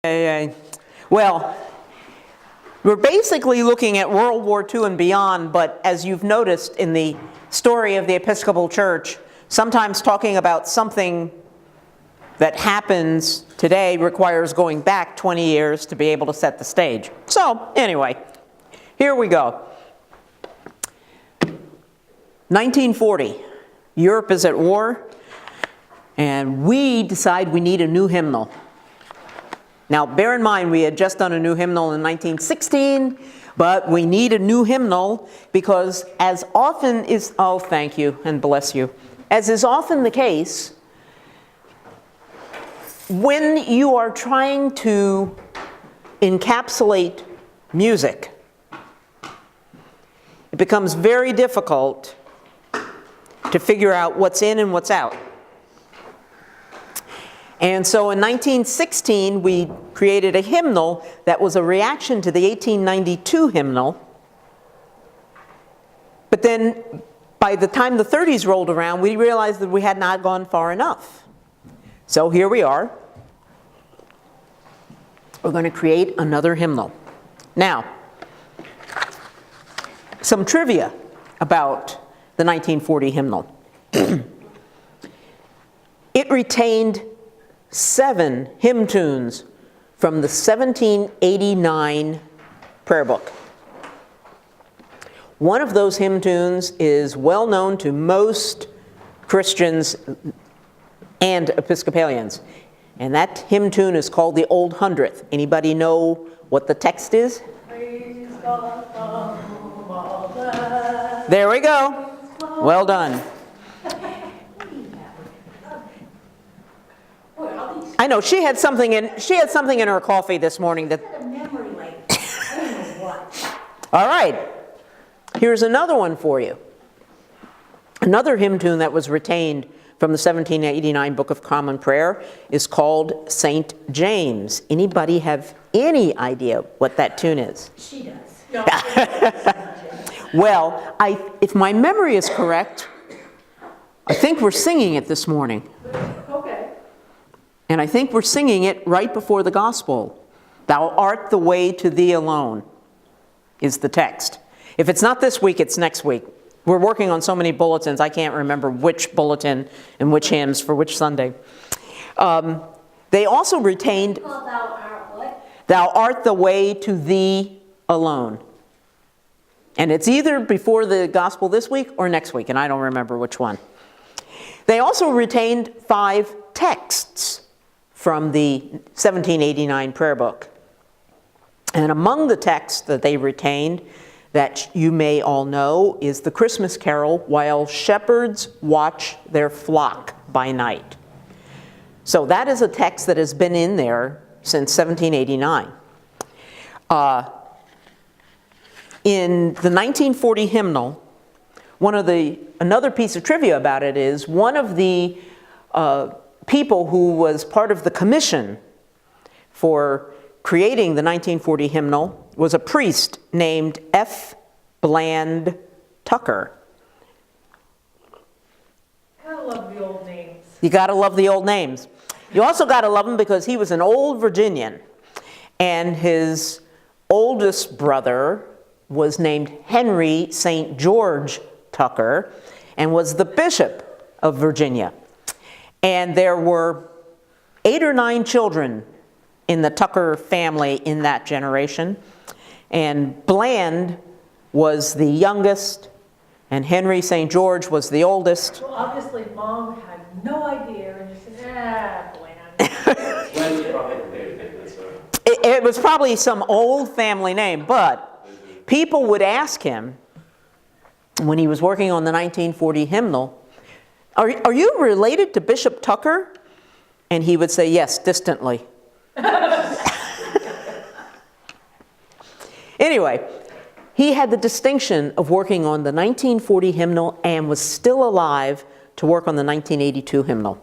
Well, we're basically looking at World War II and beyond, but as you've noticed in the story of the Episcopal Church, sometimes talking about something that happens today requires going back 20 years to be able to set the stage. So, anyway, here we go. 1940, Europe is at war, and we decide we need a new hymnal. Now, bear in mind, we had just done a new hymnal in 1916, but we need a new hymnal because as often is, oh, thank you and bless you, as is often the case, when you are trying to encapsulate music, it becomes very difficult to figure out what's in and what's out. And so in 1916, we created a hymnal that was a reaction to the 1892 hymnal. But then, by the time the 30s rolled around, we realized that we had not gone far enough. So here we are. We're going to create another hymnal. Now, some trivia about the 1940 hymnal. It retained 7 hymn tunes from the 1789 prayer book. One of those hymn tunes is well known to most Christians and Episcopalians, and that hymn tune is called the Old Hundredth. Anybody know what the text is? Praise God from all that. There we go. Well done. I know she had something in her coffee this morning that. All right, here's another one for you. Another hymn tune that was retained from the 1789 Book of Common Prayer is called St. James. Anybody have any idea what that tune is? She does. No. Well, if my memory is correct, I think we're singing it this morning. Okay. And I think we're singing it right before the gospel. Thou art the way to thee alone is the text. If it's not this week, it's next week. We're working on so many bulletins, I can't remember which bulletin and which hymns for which Sunday. They also retained, Thou art what? Thou art the way to thee alone. And it's either before the gospel this week or next week, and I don't remember which one. They also retained 5 texts from the 1789 prayer book. And among the texts that they retained, that you may all know, is the Christmas carol, While Shepherds Watch Their Flock by Night. So that is a text that has been in there since 1789. In the 1940 hymnal, another piece of trivia about it is one of the people who was part of the commission for creating the 1940 hymnal was a priest named F. Bland Tucker. Gotta love the old names. You gotta love the old names. You also gotta love him because he was an old Virginian, and his oldest brother was named Henry St. George Tucker and was the Bishop of Virginia. And there were 8 or 9 children in the Tucker family in that generation. And Bland was the youngest, and Henry St. George was the oldest. Well, obviously, Mom had no idea, and just said, Bland. It was probably some old family name, but people would ask him when he was working on the 1940 hymnal, are you related to Bishop Tucker? And he would say, yes, distantly. Anyway, he had the distinction of working on the 1940 hymnal and was still alive to work on the 1982 hymnal.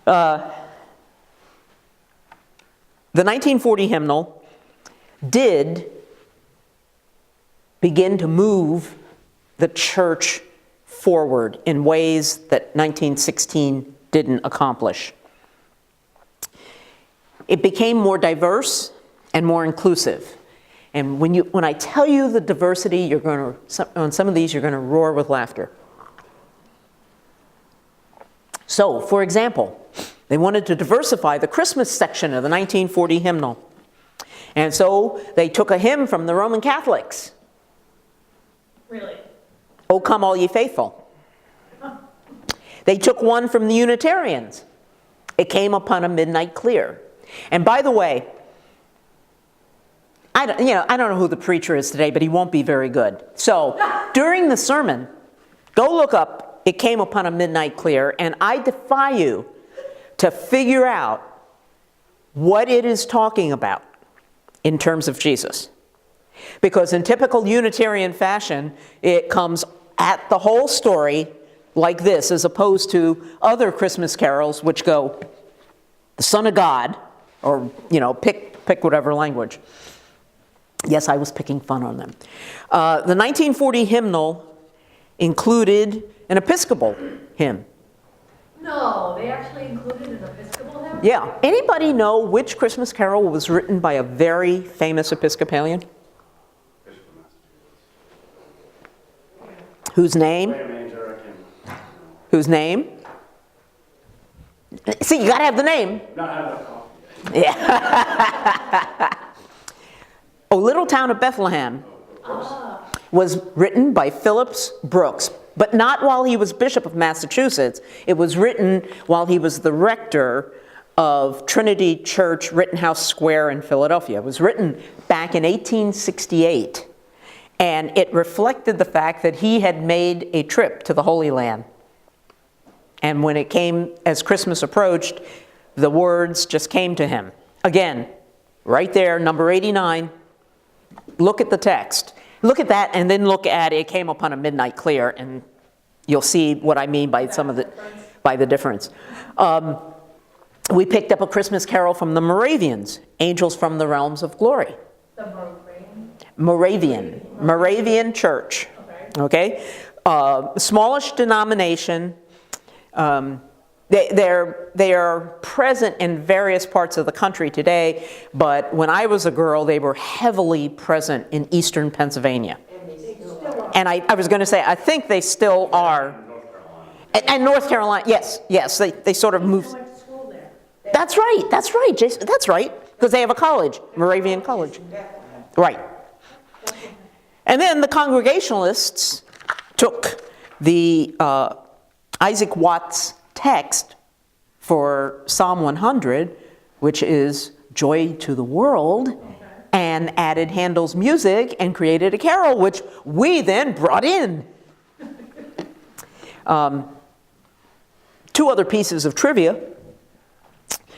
The 1940 hymnal did begin to move the church forward in ways that 1916 didn't accomplish. it became more diverse and more inclusive. And when I tell you the diversity, on some of these, you're going to roar with laughter. So, for example, they wanted to diversify the Christmas section of the 1940 hymnal. And so they took a hymn from the Roman Catholics. Really? "O come all ye faithful." They took one from the Unitarians. "It came upon a midnight clear." And by the way, I don't know who the preacher is today, but he won't be very good. So during the sermon, go look up "It came upon a midnight clear," and I defy you to figure out what it is talking about in terms of Jesus. Because in typical Unitarian fashion, it comes at the whole story like this, as opposed to other Christmas carols which go, "The Son of God," or, pick whatever language. Yes, I was picking fun on them. The 1940 hymnal included an Episcopal hymn. No, they actually included an Episcopal hymn? Yeah. Anybody know which Christmas carol was written by a very famous Episcopalian? Whose name? Whose name? See, you gotta have the name. Not have enough coffee. Yeah. "O Little Town of Bethlehem" was written by Phillips Brooks, but not while he was Bishop of Massachusetts. It was written while he was the rector of Trinity Church, Rittenhouse Square in Philadelphia. It was written back in 1868, and it reflected the fact that he had made a trip to the Holy Land. And when it came, as Christmas approached, the words just came to him. Again, right there, number 89. Look at the text. Look at that, and then look at "It came upon a midnight clear," and you'll see what I mean by the difference. We picked up a Christmas carol from the Moravians, "Angels from the Realms of Glory." The Moravian? Moravian Church. Okay? Smallish denomination. They are present in various parts of the country today, but when I was a girl, they were heavily present in eastern Pennsylvania. And I was going to say, I think they still are. And North Carolina, yes, they sort of moved. Went to school there. That's right, Jason, that's right, because they have a college, Moravian College. Right. And then the Congregationalists took the Isaac Watts text for Psalm 100, which is "Joy to the World," and added Handel's music and created a carol, which we then brought in. Two other pieces of trivia.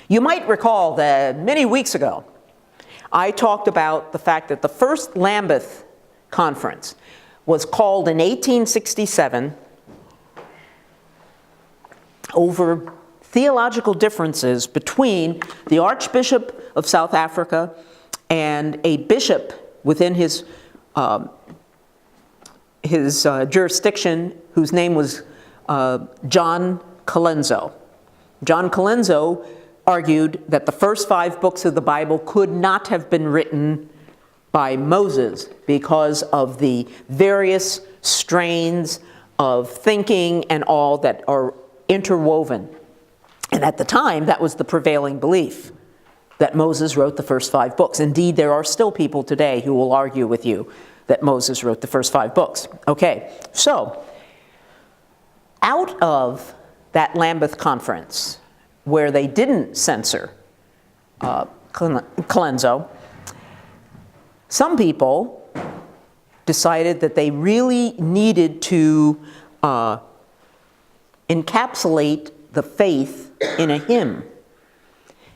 You might recall that many weeks ago, I talked about the fact that the first Lambeth Conference was called in 1867 over theological differences between the Archbishop of South Africa and a bishop within his jurisdiction, whose name was John Colenso. John Colenso argued that the first 5 books of the Bible could not have been written by Moses because of the various strains of thinking and all that are interwoven. And at the time, that was the prevailing belief, that Moses wrote the first 5 books. Indeed, there are still people today who will argue with you that Moses wrote the first 5 books. Okay, so out of that Lambeth Conference, where they didn't censor Colenso, some people decided that they really needed to encapsulate the faith in a hymn.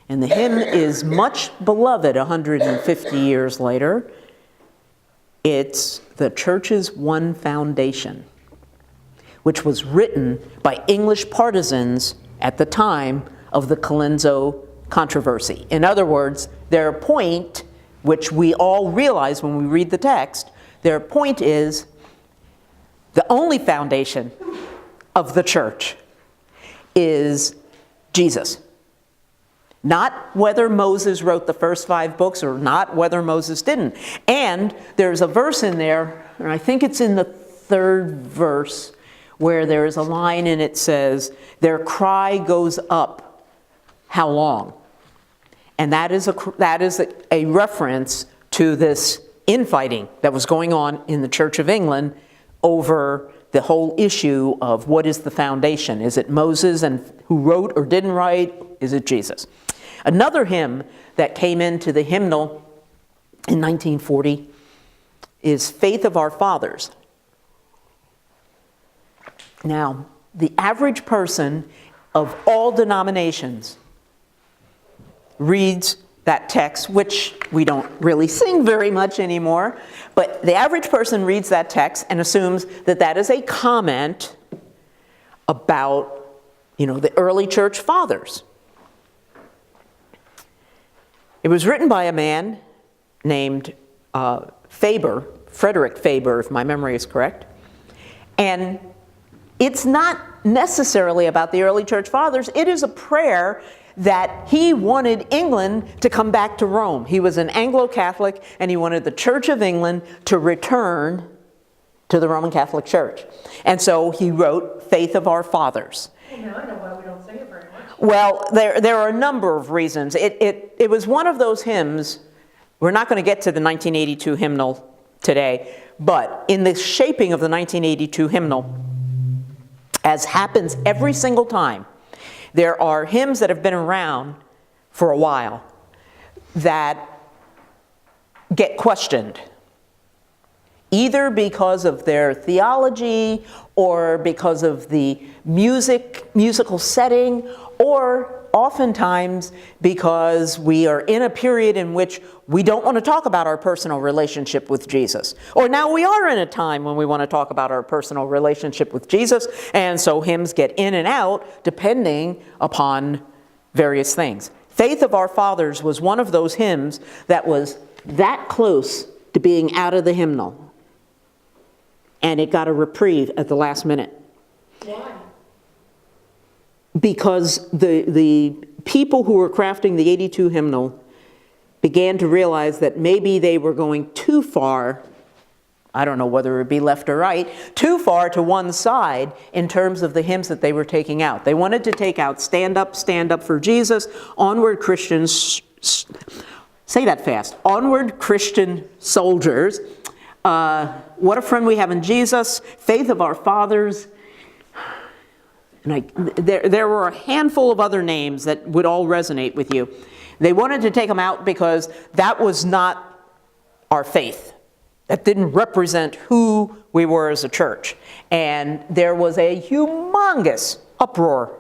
And the hymn is much beloved 150 years later. It's the Church's One Foundation, which was written by English partisans at the time of the Colenso controversy. In other words, their point, which we all realize when we read the text, their point is the only foundation of the church is Jesus. Not whether Moses wrote the first 5 books or not whether Moses didn't. And there's a verse in there, and I think it's in the 3rd verse, where there is a line and it says, their cry goes up, how long? And that is a reference to this infighting that was going on in the Church of England over the whole issue of what is the foundation. Is it Moses and who wrote or didn't write? Is it Jesus? Another hymn that came into the hymnal in 1940 is Faith of Our Fathers. Now, the average person of all denominations reads that text, which we don't really sing very much anymore, but the average person reads that text and assumes that that is a comment about, the early church fathers. It was written by a man named Faber, Frederick Faber, if my memory is correct. And it's not necessarily about the early church fathers. It is a prayer that he wanted England to come back to Rome. He was an Anglo-Catholic, and he wanted the Church of England to return to the Roman Catholic Church. And so he wrote Faith of Our Fathers. Well, now I know why we don't sing it very much. Well, there are a number of reasons. It was one of those hymns. We're not going to get to the 1982 hymnal today, but in the shaping of the 1982 hymnal, as happens every single time, there are hymns that have been around for a while that get questioned, either because of their theology or because of the musical setting, or oftentimes because we are in a period in which we don't want to talk about our personal relationship with Jesus. Or now we are in a time when we want to talk about our personal relationship with Jesus, and so hymns get in and out depending upon various things. Faith of Our Fathers was one of those hymns that was that close to being out of the hymnal. And it got a reprieve at the last minute. Why? Because the people who were crafting the 82 hymnal began to realize that maybe they were going too far, I don't know whether it would be left or right, too far to one side in terms of the hymns that they were taking out. They wanted to take out Stand Up for Jesus, Onward Christians, say that fast, Onward Christian Soldiers, What a Friend We Have in Jesus, Faith of Our Fathers. And there were a handful of other names that would all resonate with you. They wanted to take them out because that was not our faith. That didn't represent who we were as a church. And there was a humongous uproar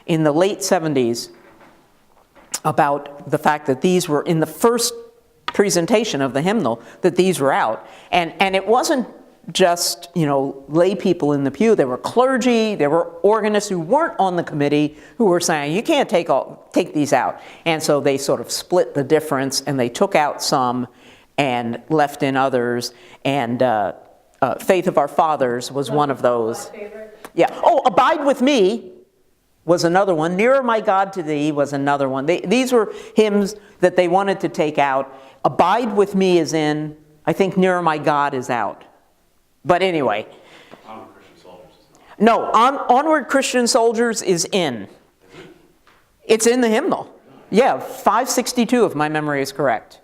in the late 70s about the fact that these were, in the first presentation of the hymnal, that these were out. And it wasn't just, lay people in the pew. There were clergy, there were organists who weren't on the committee who were saying, you can't take these out. And so they sort of split the difference, and they took out some and left in others. And Faith of Our Fathers was one of those. My favorite. Yeah. Oh, Abide With Me was another one. Nearer My God to Thee was another one. These were hymns that they wanted to take out. Abide With Me is in. I think Nearer My God is out. But anyway. Onward Christian Soldiers is not. No, Onward Christian Soldiers is in. It's in the hymnal. Yeah, 562 if my memory is correct.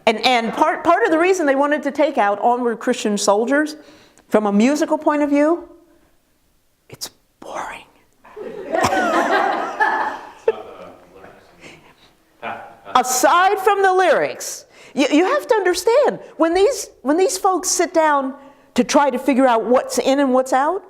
And part of the reason they wanted to take out Onward Christian Soldiers, from a musical point of view, it's boring. Aside from the lyrics, you have to understand, when these folks sit down to try to figure out what's in and what's out,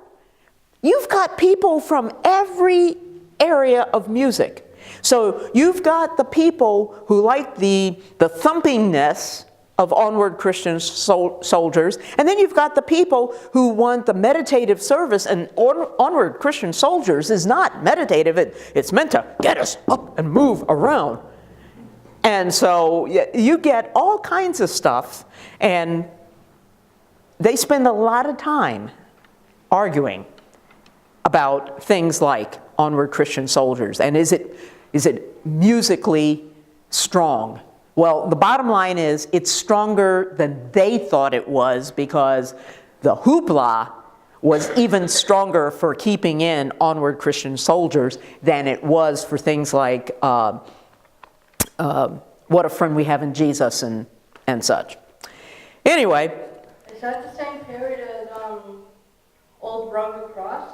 you've got people from every area of music. So you've got the people who like the thumpingness of Onward Christian Soldiers, and then you've got the people who want the meditative service, and Onward Christian Soldiers is not meditative, it's meant to get us up and move around. And so you get all kinds of stuff, and they spend a lot of time arguing about things like Onward Christian Soldiers, and is it musically strong. Well, the bottom line is it's stronger than they thought it was, because the hoopla was even stronger for keeping in onward Christian soldiers than it was for things like What a Friend We Have in Jesus and such. Anyway. Is that the same period as Old Rugged Cross?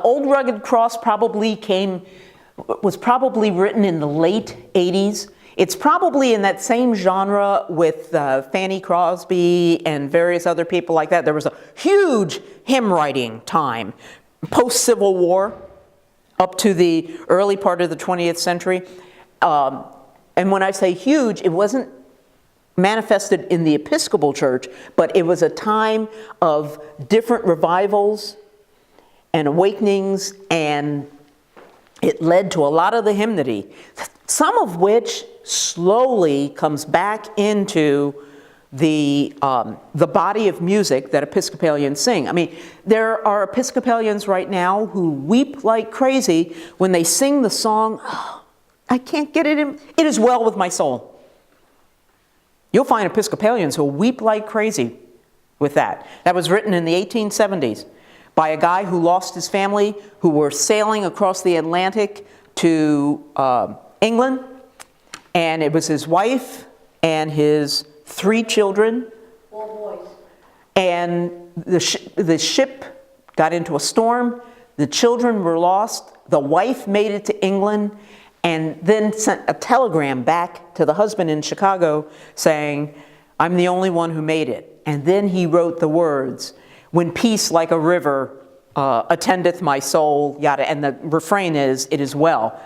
Old Rugged Cross was probably written in the late 80s. It's probably in that same genre with Fanny Crosby and various other people like that. There was a huge hymn writing time, post-Civil War, up to the early part of the 20th century. And when I say huge, it wasn't manifested in the Episcopal Church, but it was a time of different revivals and awakenings, and it led to a lot of the hymnody, some of which slowly comes back into the body of music that Episcopalians sing. I mean, there are Episcopalians right now who weep like crazy when they sing the song, "Oh, I can't get it in, it is well with my soul." You'll find Episcopalians who weep like crazy with that. That was written in the 1870s by a guy who lost his family, who were sailing across the Atlantic to England, and it was his wife and his 3 children. 4 boys. And the ship got into a storm, the children were lost, the wife made it to England, and then sent a telegram back to the husband in Chicago saying, "I'm the only one who made it." And then he wrote the words, "When peace like a river attendeth my soul," yada, and the refrain is, "It is well."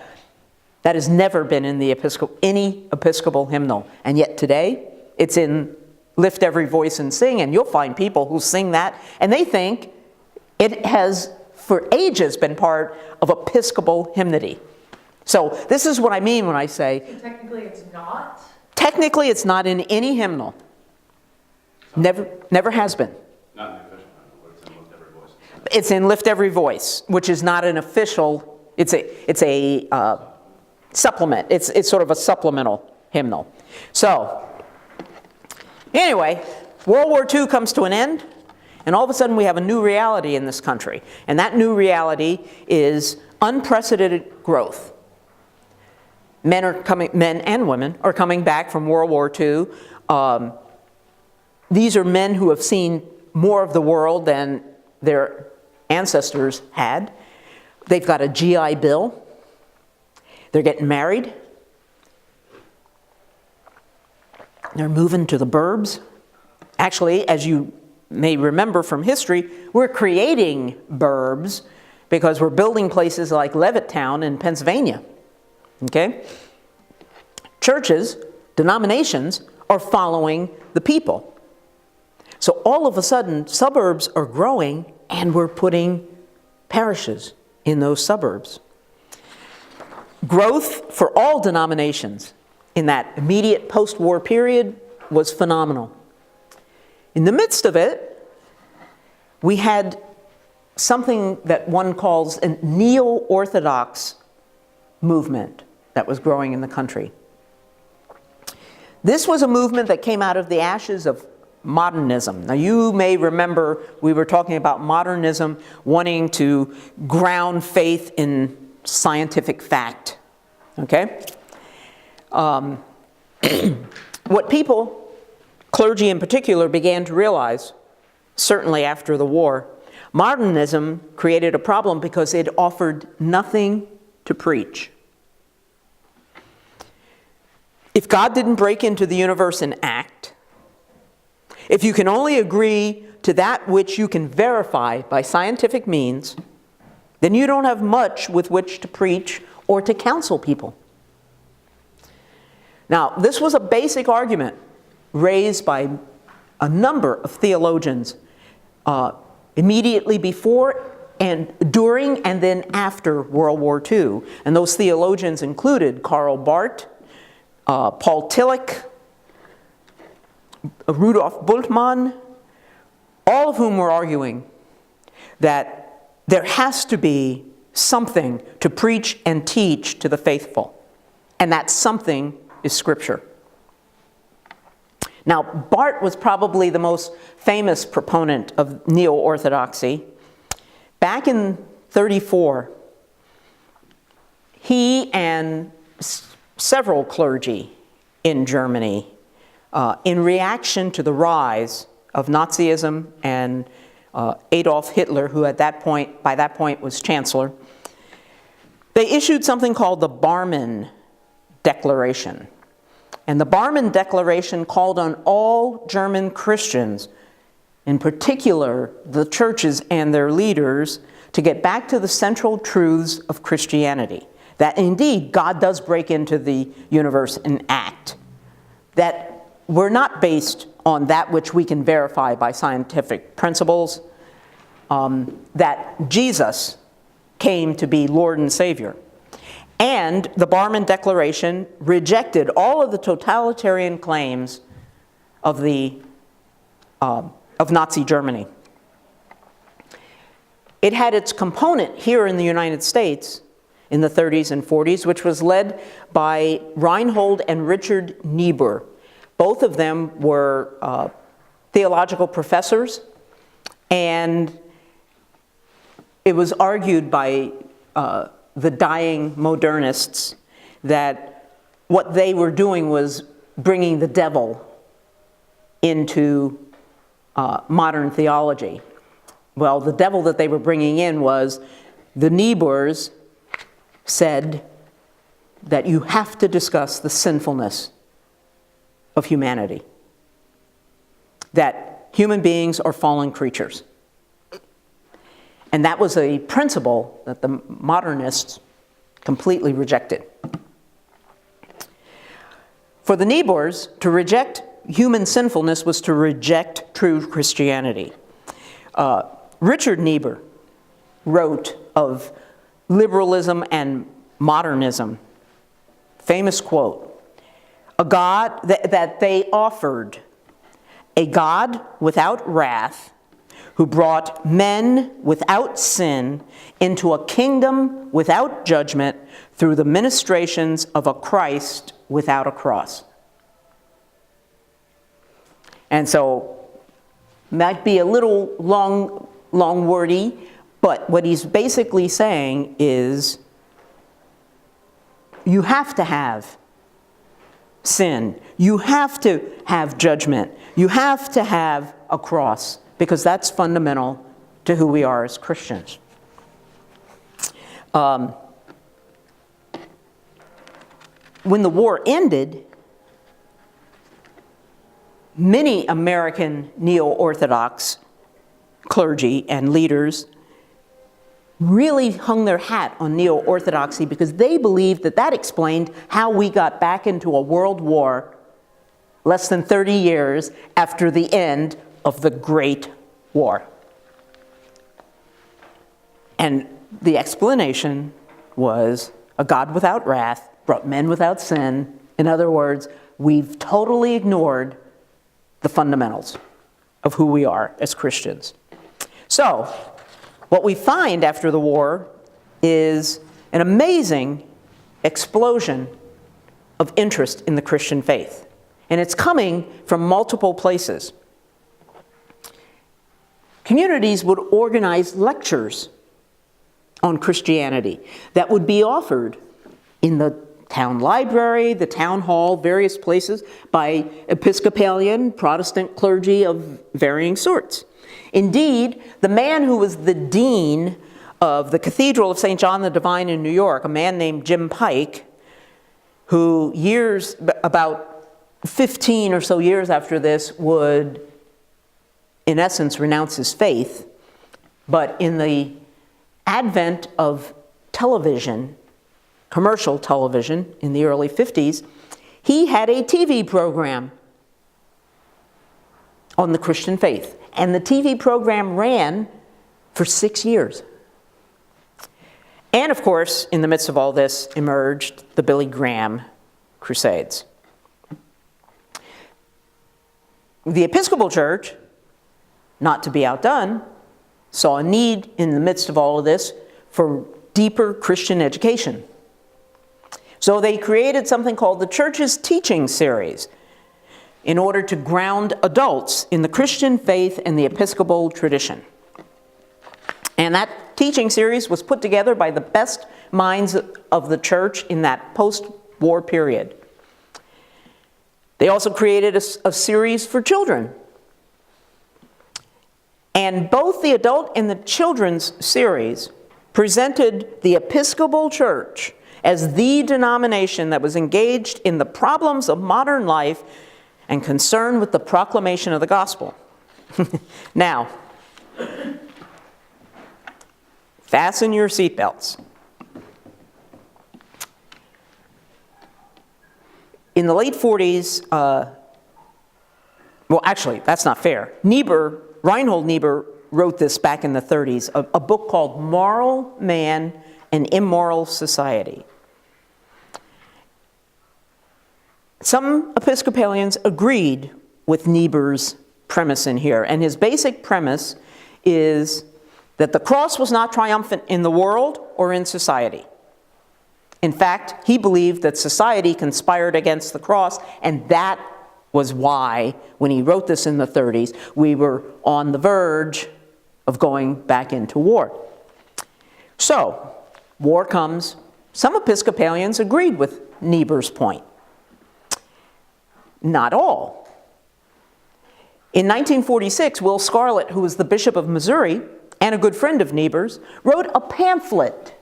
That has never been in any Episcopal hymnal. And yet today, it's in Lift Every Voice and Sing, and you'll find people who sing that, and they think it has, for ages, been part of Episcopal hymnody. So this is what I mean when I say, So technically it's not? technically it's not in any hymnal. Never has been. Not in the official hymnal, but it's in Lift Every Voice. It's in Lift Every Voice, which is not an official, it's a supplement. It's sort of a supplemental hymnal. So, anyway, World War II comes to an end, and all of a sudden we have a new reality in this country. And that new reality is unprecedented growth. Men and women are coming back from World War II. These are men who have seen more of the world than their ancestors had. They've got a GI Bill. They're getting married. They're moving to the burbs. Actually, as you may remember from history, we're creating burbs because we're building places like Levittown in Pennsylvania. Okay? Churches, denominations, are following the people. So all of a sudden, suburbs are growing, and we're putting parishes in those suburbs. Growth for all denominations in that immediate post-war period was phenomenal. In the midst of it, we had something that one calls a neo-Orthodox movement that was growing in the country. This was a movement that came out of the ashes of modernism. Now, you may remember we were talking about modernism wanting to ground faith in scientific fact. Okay? What people, clergy in particular, began to realize, certainly after the war, modernism created a problem because it offered nothing to preach. If God didn't break into the universe and act, if you can only agree to that which you can verify by scientific means, then you don't have much with which to preach or to counsel people. Now, this was a basic argument raised by a number of theologians immediately before and during and then after World War II. And those theologians included Karl Barth, Paul Tillich, Rudolf Bultmann, all of whom were arguing that there has to be something to preach and teach to the faithful. And that something is Scripture. Now, Barth was probably the most famous proponent of neo-orthodoxy. Back in 1934, he and several clergy in Germany, in reaction to the rise of Nazism and Adolf Hitler, who by that point was chancellor, they issued something called the Barmen Declaration. And the Barmen Declaration called on all German Christians, in particular the churches and their leaders, to get back to the central truths of Christianity. That indeed God does break into the universe and act. That we're not based on that which we can verify by scientific principles. That Jesus came to be Lord and Savior. And the Barmen Declaration rejected all of the totalitarian claims of Nazi Germany. It had its component here in the United States in the 30s and 40s, which was led by Reinhold and Richard Niebuhr. Both of them were theological professors, and it was argued by the dying modernists that what they were doing was bringing the devil into modern theology. Well, the devil that they were bringing in was the Niebuhrs said that you have to discuss the sinfulness of humanity, that human beings are fallen creatures. And that was a principle that the modernists completely rejected. For the Niebuhrs, to reject human sinfulness was to reject true Christianity. Richard Niebuhr wrote of liberalism and modernism. Famous quote, a God that they offered, a God without wrath, who brought men without sin into a kingdom without judgment through the ministrations of a Christ without a cross. And so, might be a little long wordy, but what he's basically saying is you have to have sin. You have to have judgment. You have to have a cross, because that's fundamental to who we are as Christians. When the war ended, many American neo-Orthodox clergy and leaders really hung their hat on neo-Orthodoxy because they believed that that explained how we got back into a world war less than 30 years after the end of the Great War. And the explanation was a God without wrath brought men without sin. In other words, we've totally ignored the fundamentals of who we are as Christians. So, what we find after the war is an amazing explosion of interest in the Christian faith. And it's coming from multiple places. Communities would organize lectures on Christianity that would be offered in the town library, the town hall, various places by Episcopalian, Protestant clergy of varying sorts. Indeed, the man who was the dean of the Cathedral of St. John the Divine in New York, a man named Jim Pike, who about 15 or so years after this would, in essence, renounce his faith. But in the advent of television, commercial television in the early 50s, he had a TV program on the Christian faith. And the TV program ran for 6 years. And of course, in the midst of all this emerged the Billy Graham Crusades. The Episcopal Church, not to be outdone, saw a need in the midst of all of this for deeper Christian education. So they created something called the Church's Teaching Series in order to ground adults in the Christian faith and the Episcopal tradition. And that teaching series was put together by the best minds of the church in that post-war period. They also created a series for children. And both the adult and the children's series presented the Episcopal Church as the denomination that was engaged in the problems of modern life and concerned with the proclamation of the gospel. Now, fasten your seatbelts. In the late 40s, well, actually, that's not fair. Reinhold Niebuhr wrote this back in the 30s, a book called Moral Man and Immoral Society. Some Episcopalians agreed with Niebuhr's premise in here, and his basic premise is that the cross was not triumphant in the world or in society. In fact, he believed that society conspired against the cross, and that was why, when he wrote this in the 30s, we were on the verge of going back into war. So, war comes. Some Episcopalians agreed with Niebuhr's point. Not all. In 1946, Will Scarlett, who was the Bishop of Missouri and a good friend of Niebuhr's, wrote a pamphlet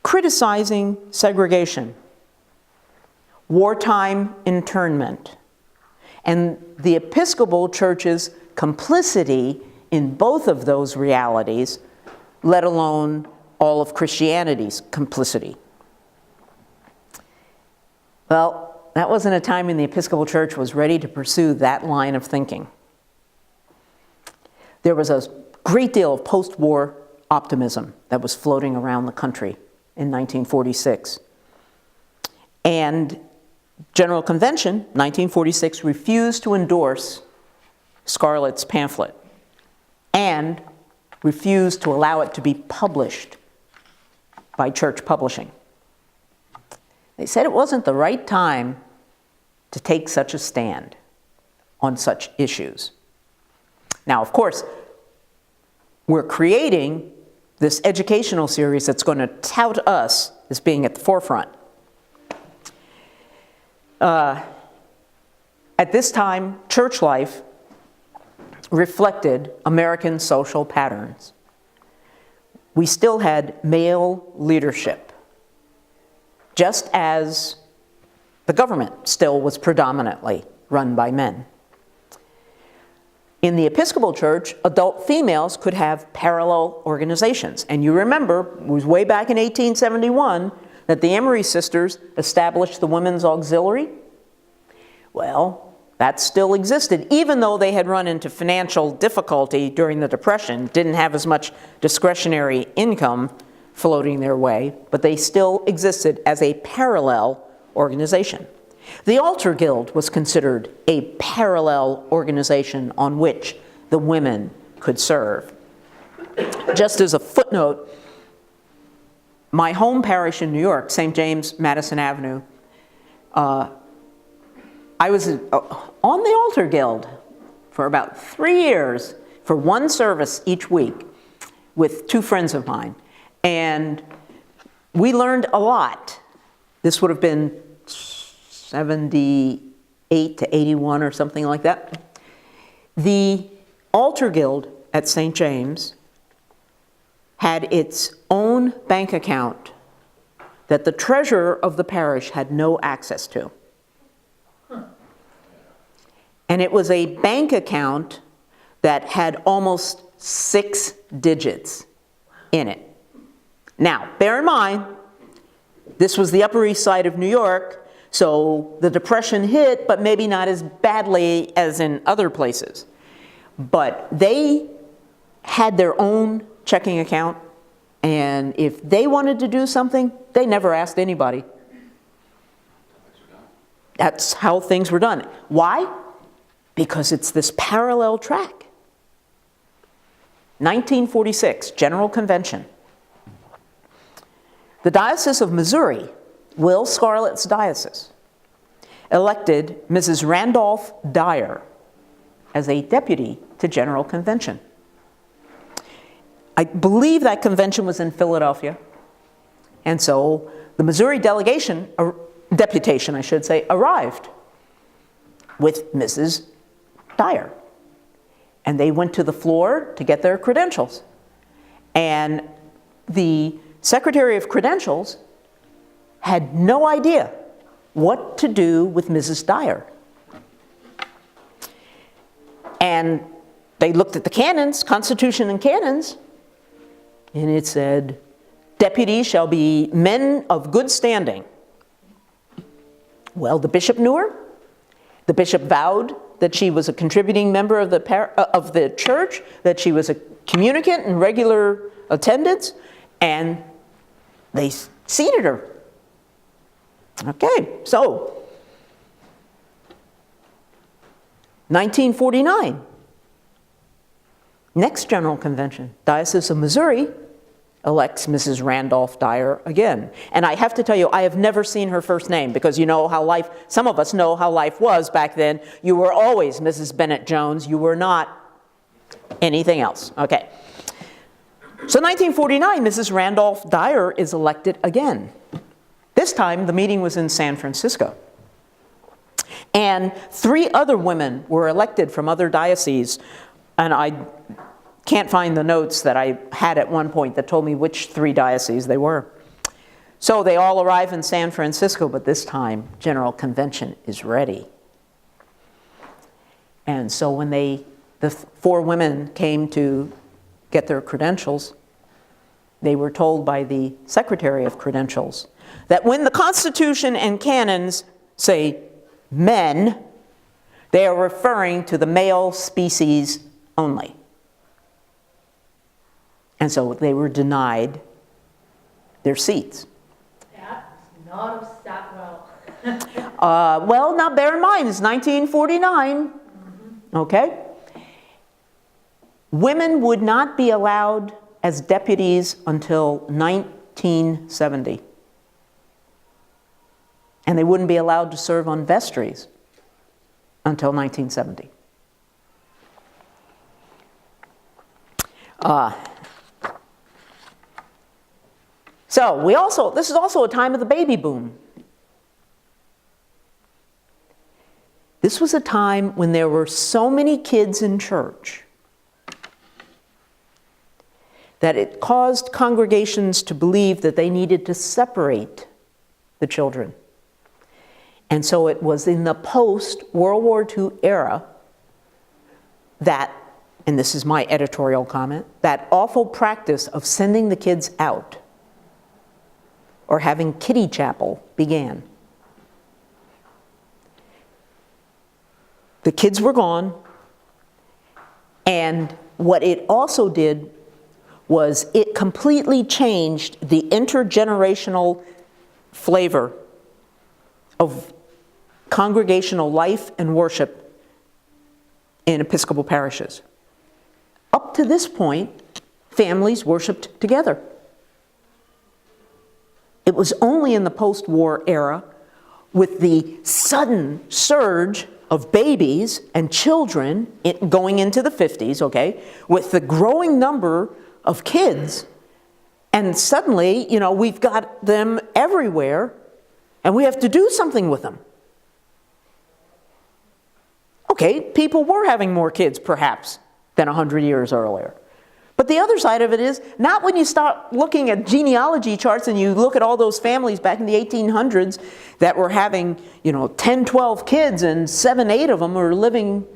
criticizing segregation, wartime internment, and the Episcopal Church's complicity in both of those realities, let alone all of Christianity's complicity. Well, that wasn't a time when the Episcopal Church was ready to pursue that line of thinking. There was a great deal of post-war optimism that was floating around the country in 1946. And General Convention, 1946, refused to endorse Scarlett's pamphlet and refused to allow it to be published by church publishing. They said it wasn't the right time to take such a stand on such issues. Now, of course, we're creating this educational series that's going to tout us as being at the forefront. At this time, church life reflected American social patterns. We still had male leadership, just as the government still was predominantly run by men. In the Episcopal Church, adult females could have parallel organizations. And you remember, it was way back in 1871 that the Emery sisters established the Women's Auxiliary. Well, that still existed, even though they had run into financial difficulty during the Depression, didn't have as much discretionary income floating their way, but they still existed as a parallel organization. The Altar Guild was considered a parallel organization on which the women could serve. Just as a footnote, my home parish in New York, St. James, Madison Avenue, I was on the Altar Guild for about 3 years for one service each week with two friends of mine. And we learned a lot. This would have been 78 to 81 or something like that. The Altar Guild at St. James had its own bank account that the treasurer of the parish had no access to. And it was a bank account that had almost 6 digits in it. Now, bear in mind, this was the Upper East Side of New York, so the Depression hit, but maybe not as badly as in other places. But they had their own checking account, and if they wanted to do something, they never asked anybody. That's how things were done. Why? Because it's this parallel track. 1946, General Convention. The Diocese of Missouri, Will Scarlett's diocese, elected Mrs. Randolph Dyer as a deputy to General Convention. I believe that convention was in Philadelphia. And so the Missouri deputation, I should say, arrived with Mrs. Dyer. And they went to the floor to get their credentials. And the Secretary of Credentials had no idea what to do with Mrs. Dyer. And they looked at the canons, Constitution and canons, and it said, deputies shall be men of good standing. Well, the bishop knew her. The bishop vowed that she was a contributing member of the church, that she was a communicant in regular attendance, and they seated her. Okay, so 1949, next General Convention, Diocese of Missouri elects Mrs. Randolph Dyer again. And I have to tell you, I have never seen her first name, because you know how life, some of us know how life was back then. You were always Mrs. Bennett Jones. You were not anything else. Okay. So 1949, Mrs. Randolph Dyer is elected again. This time, the meeting was in San Francisco. And 3 other women were elected from other dioceses. And I can't find the notes that I had at one point that told me which 3 dioceses they were. So they all arrive in San Francisco, but this time, General Convention is ready. And so when the 4 women came to get their credentials, they were told by the Secretary of Credentials that when the Constitution and canons say men, they are referring to the male species only. And so they were denied their seats. That is not of sat well. Well, now bear in mind, it's 1949, okay? Women would not be allowed as deputies until 1970. And they wouldn't be allowed to serve on vestries until 1970. So this is also a time of the baby boom. This was a time when there were so many kids in church that it caused congregations to believe that they needed to separate the children. And so it was in the post-World War II era that, and this is my editorial comment, that awful practice of sending the kids out or having kiddie chapel began. The kids were gone, and what it also did was it completely changed the intergenerational flavor of congregational life and worship in Episcopal parishes. Up to this point, families worshiped together. It was only in the post-war era, with the sudden surge of babies and children going into the 50s, okay, with the growing number of kids, and suddenly, we've got them everywhere, and we have to do something with them. Okay, people were having more kids, perhaps, than 100 years earlier. But the other side of it is, not when you start looking at genealogy charts and you look at all those families back in the 1800s that were having, 10, 12 kids, and 7, 8 of them were living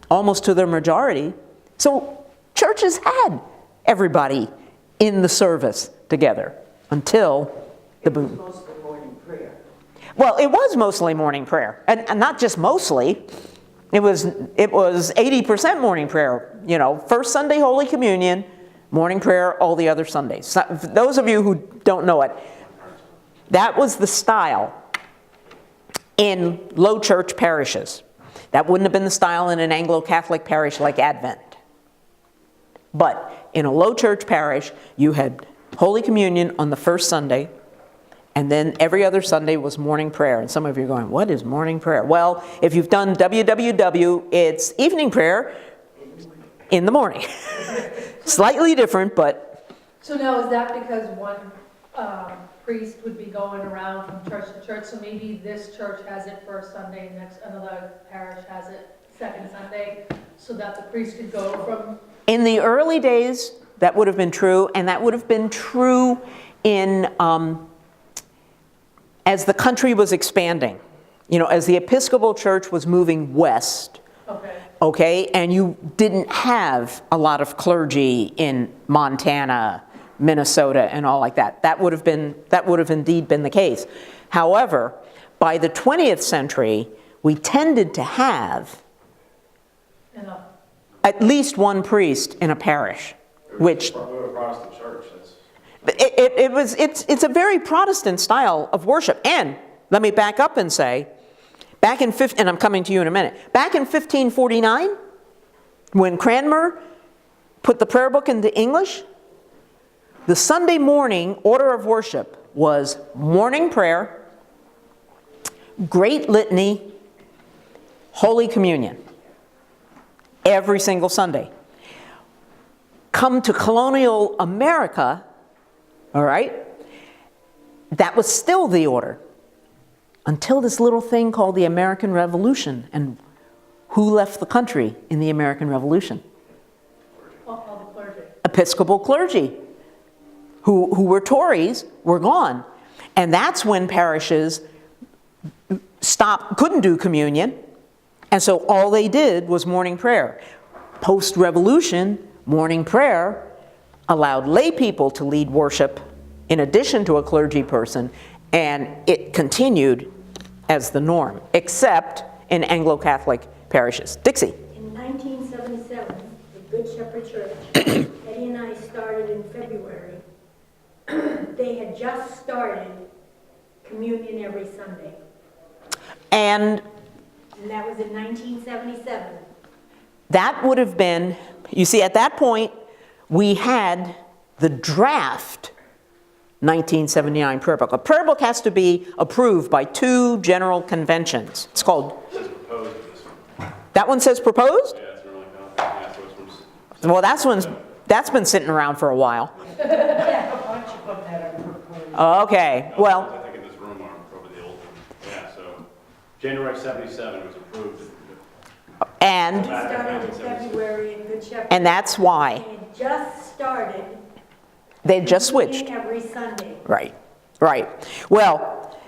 almost to their majority. So churches had everybody in the service together until the boom. It was mostly morning prayer. Well, it was mostly morning prayer, and not just mostly. It was 80% morning prayer. First Sunday Holy Communion, morning prayer all the other Sundays. So, for those of you who don't know it, that was the style in low church parishes. That wouldn't have been the style in an Anglo-Catholic parish like Advent. But in a low church parish, you had Holy Communion on the first Sunday, and then every other Sunday was morning prayer. And some of you are going, what is morning prayer? Well, if you've done WWW, it's evening prayer in the morning. Slightly different, but So now, is that because one priest would be going around from church to church, so maybe this church has it first Sunday, next another parish has it second Sunday, so that the priest could go from? in the early days, that would have been true, and that would have been true in as the country was expanding. You know, as the Episcopal Church was moving west, okay, and you didn't have a lot of clergy in Montana, Minnesota, and all like that. That would have indeed been the case. However, by the 20th century, we tended to have Enough. at least one priest in a parish, which We're a Protestant church, that's. it's a very Protestant style of worship. And let me back up and say, and I'm coming to you in a minute, back in 1549, when Cranmer put the prayer book into English, the Sunday morning order of worship was morning prayer, great litany, Holy Communion, every single Sunday. Come to colonial America, all right, that was still the order. Until this little thing called the American Revolution. And who left the country in the American Revolution? All the clergy. Episcopal clergy, who were Tories, were gone. And that's when parishes couldn't do communion, and so all they did was morning prayer. Post-revolution, morning prayer allowed lay people to lead worship in addition to a clergy person, and it continued as the norm, except in Anglo-Catholic parishes. Dixie. In 1977, the Good Shepherd Church, Eddie and I started in February. They had just started communion every Sunday. And that was in 1977. that would have been, you see, at that point, we had the draft 1979 prayer book. A prayer book has to be approved by 2 general conventions. It's called... It says proposed in this one. That one says proposed? Yeah, it's really cool. Yeah, so it's from. Well, that's been sitting around for a while. Okay, well, I think in this room are probably the old one. Yeah, so January 77 was approved. and We started in February in Good Shepherd. and that's why They had just started they just switched. communion every Sunday. Right, right. Well,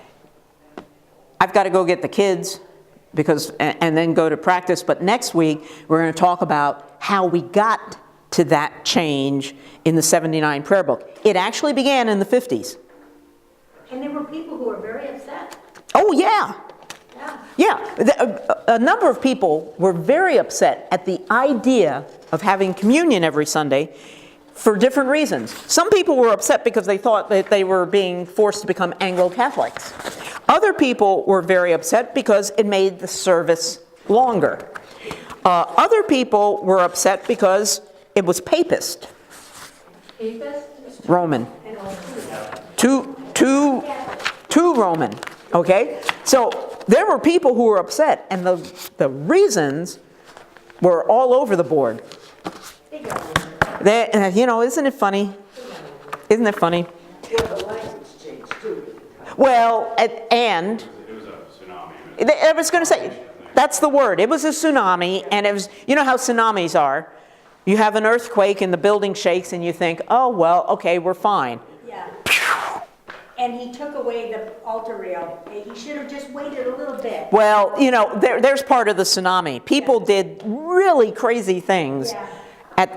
I've got to go get the kids and then go to practice. But next week, we're going to talk about how we got to that change in the 79 prayer book. It actually began in the 50s. And there were people who were very upset. Oh, yeah. Yeah. Yeah. A number of people were very upset at the idea of having communion every Sunday for different reasons. Some people were upset because they thought that they were being forced to become Anglo-Catholics. Other people were very upset because it made the service longer. Other people were upset because it was papist, Papist? Roman, too Roman, okay? So there were people who were upset, and the reasons were all over the board. Isn't it funny? Isn't it funny? Well, the language changed too. Well, and It was a tsunami. I was going to say, that's the word. It was a tsunami, and it was, you know how tsunamis are. You have an earthquake and the building shakes and you think, oh, well, okay, we're fine. Yeah. And he took away the altar rail. He should have just waited a little bit. Well, there's part of the tsunami. People did really crazy things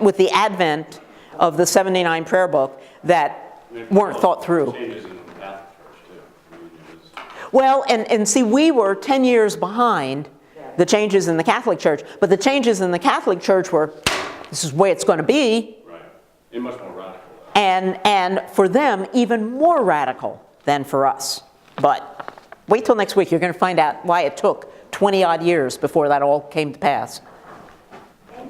with the advent of the 79 prayer book that weren't thought through. Changes in the Catholic Church too. I mean, it was. Well, and see, we were 10 years behind the changes in the Catholic Church, but the changes in the Catholic Church were, this is the way it's going to be, Right. And much more radical. and for them, even more radical than for us. But wait till next week, you're going to find out why it took 20-odd years before that all came to pass.